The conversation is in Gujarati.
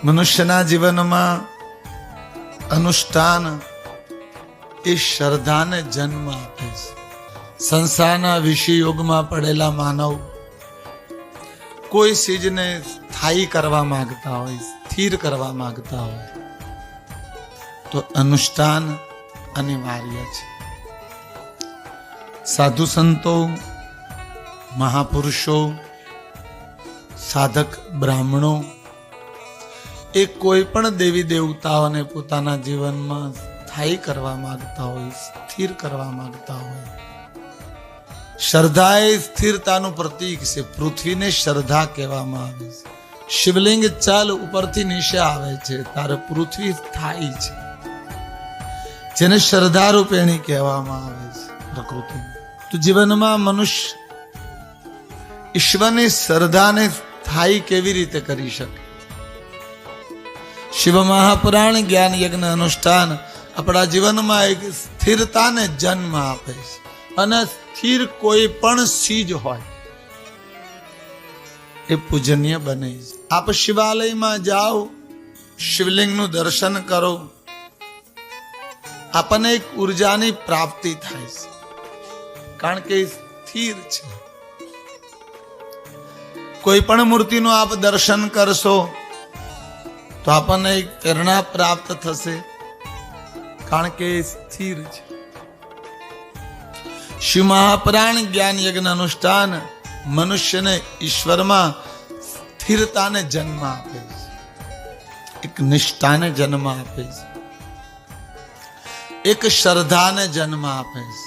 મનુષ્યના જીવનમાં અનુષ્ઠાન એ શ્રદ્ધાને જન્મ આપે છે. સંસારના વિષયોગમાં પડેલા માનવ કોઈ ચીજને સ્થાયી કરવા માંગતા હોય, સ્થિર કરવા માંગતા હોય તો અનુષ્ઠાન અનિવાર્ય છે. સાધુ સંતો, મહાપુરુષો, સાધક બ્રાહ્મણો એ કોઈ પણ દેવી દેવતાઓને પોતાના જીવનમાં સ્થાયી કરવા માંગતા હોય, સ્થિર કરવા માંગતા હોય. શ્રદ્ધા એ સ્થિરતાનું પ્રતીક છે. પૃથ્વીને શ્રદ્ધા કહેવામાં આવે છે. શિવલિંગ ચાલ ઉપરથી નીચે આવે છે ત્યારે પૃથ્વી સ્થાયી છે, જેને શ્રદ્ધા રૂપેણી કહેવામાં આવે છે. પ્રકૃતિ તો જીવનમાં મનુષ્ય ઈશ્વરની શ્રદ્ધાને સ્થાયી કેવી રીતે કરી શકે? શિવ મહાપુરાણ જ્ઞાન યજ્ઞ અનુષ્ઠાન આપણા જીવનમાં એક સ્થિરતાને જન્મ આપે છે. અને સ્થિર કોઈ પણ ચીજ હોય એ પૂજનીય બને છે. આપ શિવાલયમાં જાઓ, શિવલિંગનું દર્શન કરો, આપણને એક ઉર્જાની પ્રાપ્તિ થાય છે, કારણ કે સ્થિર છે. કોઈ પણ મૂર્તિનું આપ દર્શન કરશો તો આપણને એક પ્રેરણા પ્રાપ્ત થશે, કારણ કે સ્થિર છે. શિવ મહાપુરાણ જ્ઞાન યજ્ઞ અનુષ્ઠાન મનુષ્યને ઈશ્વરમાં સ્થિરતાને જન્મ આપે છે, એક નિષ્ઠાને જન્મ આપે છે, એક શ્રદ્ધાને જન્મ આપે છે.